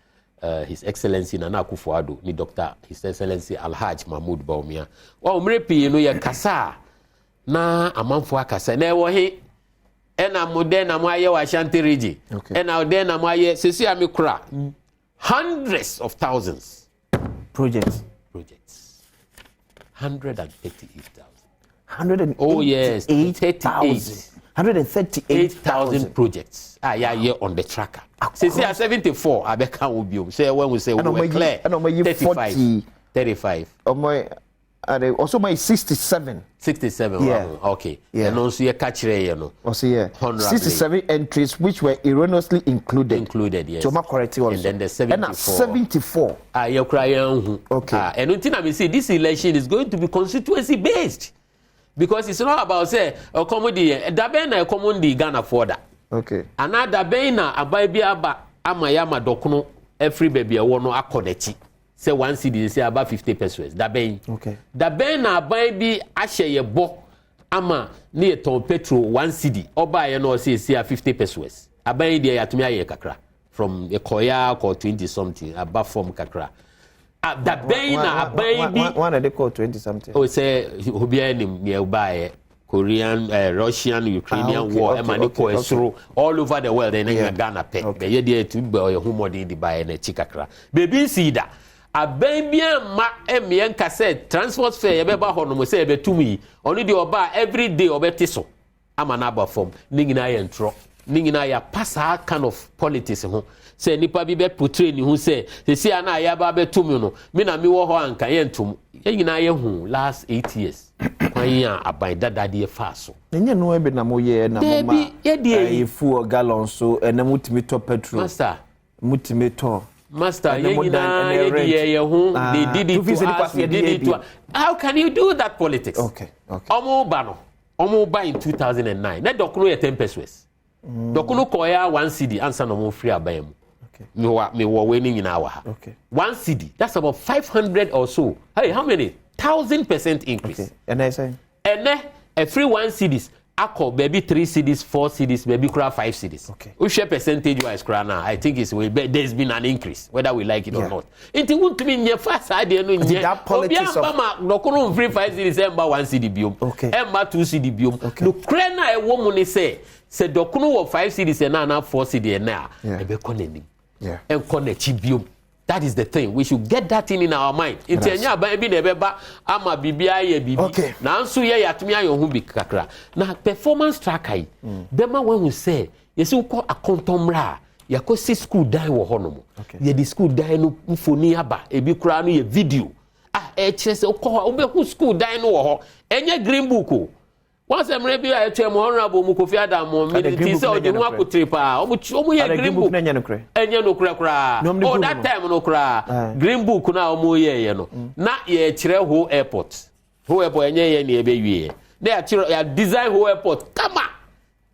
His Excellency Nana Akufo-Addo ni Dr. His Excellency Alhaj Mahmoud Baumia. Wa omrepi no ye kasa na amanfo akasa na ewo he ena moderna mo aye wa Ashanti region ena moderna mo aye sesi amikura hundreds of thousands projects 138,000 oh yes 138,000 projects yeah on the tracker sesi 74 abeka obiom say when we say we were clear 35 also my 67 yeah. Okay yeah. And also you catch you know also yeah 67 entries which were erroneously included yes so correct also and then the 74 you cry okay and until I see this election is going to be constituency based because it's not about say comedy dabe na comedy Ghana for that okay another dabe na abai bia ba amayama dokuno every baby e wono akodechi say one cedi say about 50 pesos dabe okay dabe na abai bi ahye ye bo ama ne eton petrol 1 cedi oba ye no say 50 pesos abai dia yatumi aye kakra from a koya or 20 something above from kakra dabe na abai bi one they call 20 something oh say obia nim ne oba Korean, Russian, Ukrainian war, all over the world, and in Ghana, the idea to be a humor in the buy and a chikakra. Baby, see that a baby, ma, and cassette, transport fare, ever honor, say, to me, only the oba every day of Betiso. I'm an abba form, Ningina and Tro, Ningina, pass our kind of politics. Say, Nipa be portrayed who say, they see an ayababe tumino, Mina mi wo and Kayentum, Yagina, last 8 years. Kwanya abaida dadie faso enye no ebe na moye na mama ifu gallon so ena mutimi to petrol master mutimi to master yeyina ye hu they did it to us, they did it to how can you do that politics okay omo ba in 2009 na dokuno ye 10 pesos dokuno koya 1 cedi answer no mo free abayam okay me wo we ni nyina wa ha okay 1 cedi that's about 500 or so hey how many 1,000% increase. Okay. And I say, and a free 1 cedis, ako maybe 3 cedis, 4 cedis, maybe 5 cedis. Okay. We share percentage wise now. I think it's there's been an increase, whether we like it or not. It won't mean your first idea no that politics of no free 5 cedis, emba 1 cedi biom. Okay. Emba 2 cedi biom. Okay. No krena e woman say dokuno 5 cedis and na 4 cedi na. Ebe koneni. Yeah. And konechi biom. That is the thing. We should get that in our mind. It's enya ba ebi na ebeba ama bibia ye bibi. Okay. Na nso ye yatumi ayo hu bi kakra. Na performance tracker yi. Bema when we say, yesi uko akontomra, yakosi school dan wo hono. Ye di school dan no mfoni aba, ebi kura no ye video. Chese uko obeku school dan no wo ho. Enye green book o. once I'm ready I tell mo honorable mu Kofi Adom military say o de ho akotre pa o ye green book enye no kra oh that time no kra green book na o mo ye no na ye kire ho airport enye ye na e be wie na ya design ho airport kama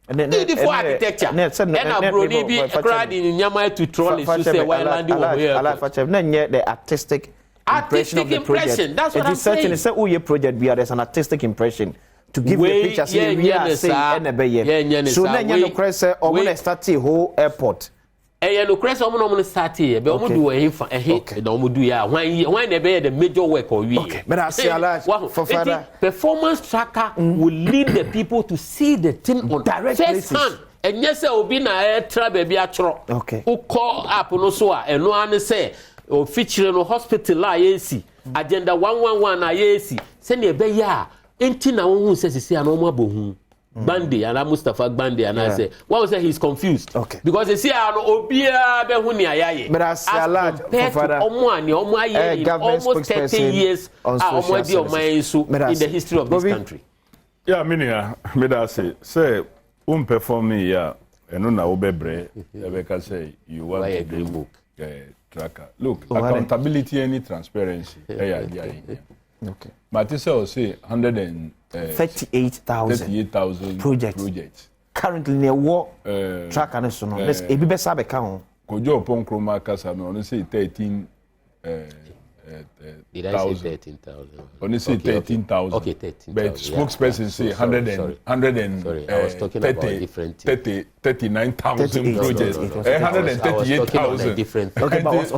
beautiful architecture and a brody be crowd in Nyama to trolley to say why landing over here na nye the artistic impression of the project. That's what I'm saying. It's a project where there's an artistic impression to give the picture say we are saying NBN. So na nye no kre say omo start whole airport. No kre say omo start here be omo do na omo do ya when they be the major work or we. Okay, but I say for father performance tracker will lead the people to see the thing on direct first hand. And yes, obi na tra baby atro. Okay. Who call up no so a no an say o feature no hospital la yesi agenda 111 na yesi se na ebe ya enti na won hu se sisi an omo abohu Bande and Mustafa Bande and I say what say he's confused because they see an obia be hu ne ayaye but I say a lot for father omo aye almost 30 years omo di oman so in the history of this country. Yeah, me da say perform me ya eno na obebre e say you want a green book tracker. Look, accountability and transparency. Okay. But this say 38,000 projects. Currently near war tracker and so on. Let's a be sabe count. Kojo upon chroma kasa no say 13 did I say 13,000? Only say 13,000. Okay, 13,000. But spokesperson say 100 sorry, I was talking about different 39,000 projects. 138,000. Different. Okay, but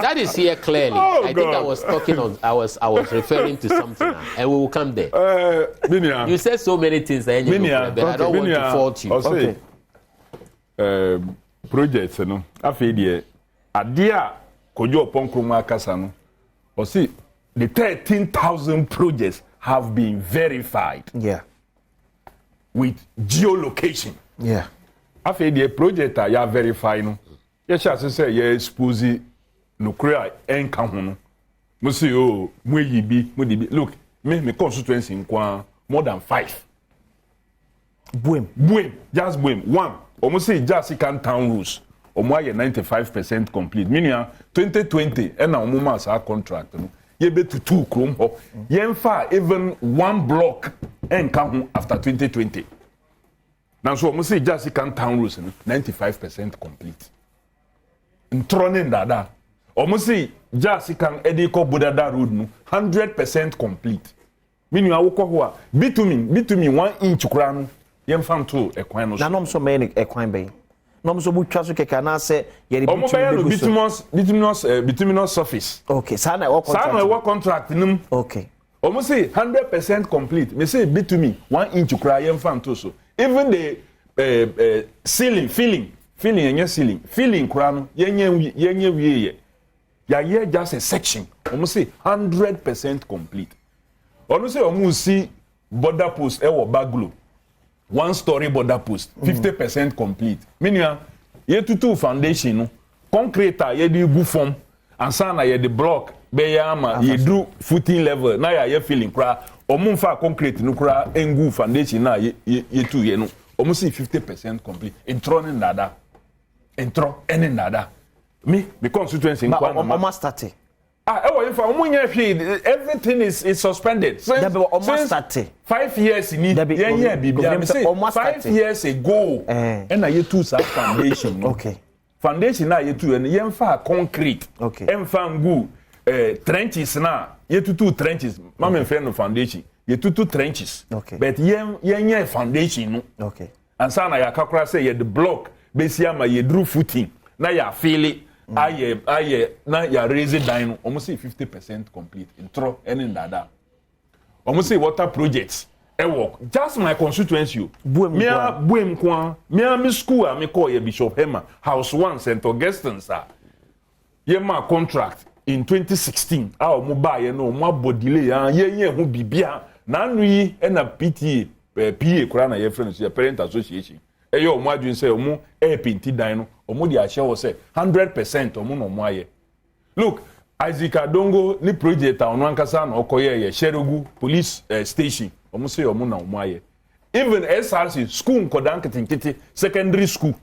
that is here clearly. I think I was talking on. I was referring to something, and we will come there. You said so many things that but I don't want to fault you. Projects, no. After the idea, Kojo upon Kroma Kasano, or see, the 13,000 projects have been verified. Yeah. With geolocation. Yeah. After the project, I have verified. No. Yes, say, yes, Pussy, no cry, and come. Monsieur, look, me constituency in more than 5. Boom, just boom. One, almost say just can town rules. Omo 95% complete. Meaning 2020, and our moment our contract. You be to 2 chrome. Yen far even 1 block and come after 2020. Now so almost say just can town rules 95% complete. Ntronen dada. Almost say just can ediko budada road 100% complete. Meaning I walk over bitumen 1 inch crown. Yem fan to ekwan no. Na nom so me ekwan be. Nom so butwa so keka na say ye bituminous surface. Okay, sa na work contract nim. Okay. Almost say 100% complete. Me say bitumen 1 inch crown yem fan to so. Even the filling crown yenye wie ya ye just a section. Almost say 100% complete. Almost say almost see border post e wo baglo. 1-story border post, 50% complete. Meaning, ye tutu foundation, no, concrete ye di good form, and sana ye the block, be yama ye do footing level. Na ye feeling kra, omunfa concrete no kra engu foundation na ye tu ye no. Almost 50% complete. Intro nada, any nada. Me constituency in Kwama started. Everything is suspended. Since 5 years in it, 5 years ago, and I two foundation. Okay. Foundation now you two and yen far concrete. Okay. And fangu trenches now. You two trenches. Mama friend of foundation. You two trenches. Okay. But yen foundation. Okay. And sana ya kakra say the block. Besiama ye drew footing. Now ya feel it. Aye, now you are raising down almost 50% complete. Intro any nada. Almost say water projects. E work. Just my constituency. Buem kwa. Me school me call ye Bishop Hema. House 1 St. Augustine sir. Ye ma contract in 2016. Our mobile no more bodile ye hu bibia. Na nu yi na PTA PA kura na ye friends your parent association. eyo omo adwin say omo painti dan no omo di ahye wo say 100% omo no mo aye. Look, Isaac Adongo ni project a ono ankasa na okoye ye Sherogu police station omo say omo na omo aye. Even SRC school nkodan ketinkiti secondary school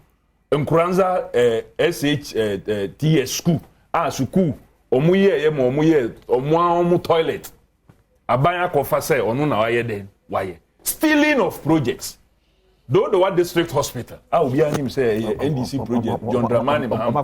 Nkuranza TS school school omo ye mo omo ye omo toilet abanya kofa say ono na waye den waye stealing of projects. Though the one district hospital, I will be him say NDC project, John Dramani Mahama,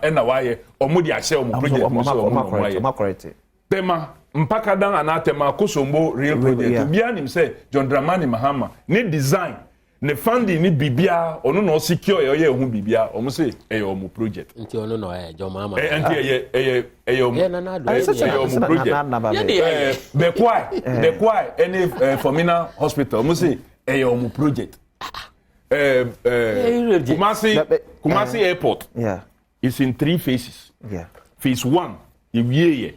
ena waye, omudi ashe omu project, tema mpaka dan anatema kusombo real project. Be him say John Dramani Mahama, ni design, ne funding ni bibia, onu no secure ye omu bibia, omu say omu project. Nti onu no John Mahama. Omu project. Bekwai, any Formina hospital, omu say omu project. Kumasi Airport. Yeah. It's in 3 phases. Yeah. Phase 1, the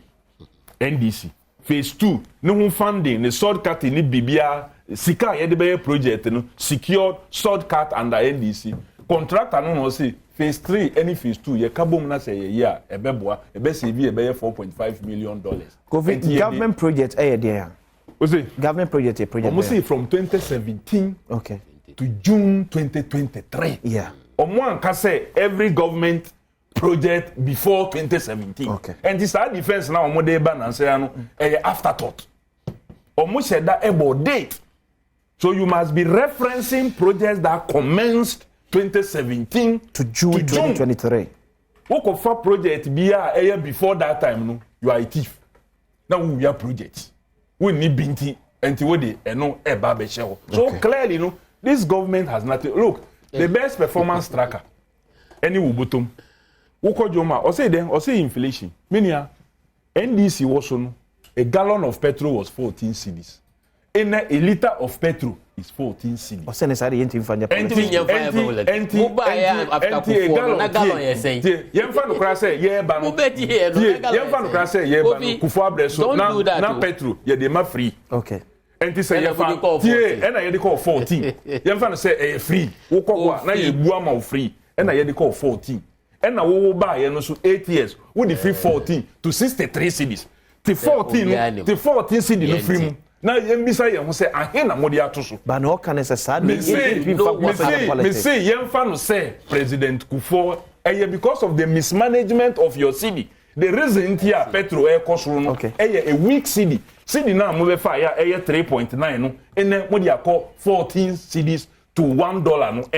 NDC. Phase 2, no funding, the shortcut in Bibia, Sika Yedebe project, secured shortcut under NDC. Contractor no say phase 3, any phase 2, ye kabum na say yeah, ebeboa, CV $4.5 million. Government project there. Government project Almost say from 2017 to June 2023. Yeah. One can say every government project before 2017. Okay. And this our defense now omo dey ban and say afterthought. Almost said that about date. So you must be referencing projects that commenced 2017 to June 2023. What of a project be a before that time no, you are a thief. Now we are projects. We need binti anti-wodi and no babe show. So clearly, this government has nothing. Look, the best performance tracker, any wubutum, Uko Joma, or say inflation. Minia, NDC was on a gallon of petrol was 14 cedis. In a liter of petrol is 14 cedis. Or send aside the infant. Okay. And this say and I call 14. Yamfan say free. Woko na ye buama free. And I call 14. And I will buy and so 8 years. Would the free 14 to 63 cedis. To 14 cedis free. Now yembisa ye say ahena modi atoso. But no can necessarily me say yemfa say President Kufuor because of the mismanagement of your city. The reason here petro cost a weak city. City now move fire 3.9 no and modi call 14 cedis to $1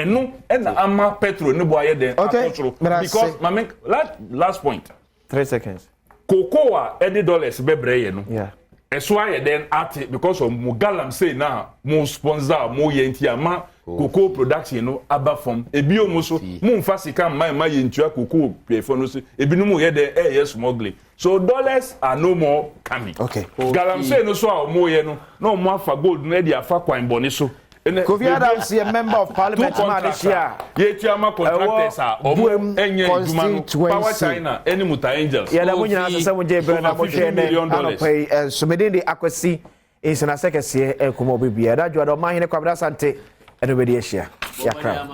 no and ama petro no boy then because my last point 3 seconds. Cocoa $80 bebre no. Yeah. That's why then at because of Mugalam say now more sponsor more yentiama cocoa production aba from ebio muso mun fasika my yentua cocoa pay for no ebinu mu ye the smuggling so dollars are no more coming. Okay. Galam say no so more ye no more for gold no dey afa kwan boni so. Kofi Adams a member of parliament this year. Yetiama contractors are enye duma Power China any muta angels. Yeah, that when you answer some Jebra na mo share na pay so me dey akwasi is na sekese e komo bibia. That you do man hene kwabra sante everybody share. Ya kra.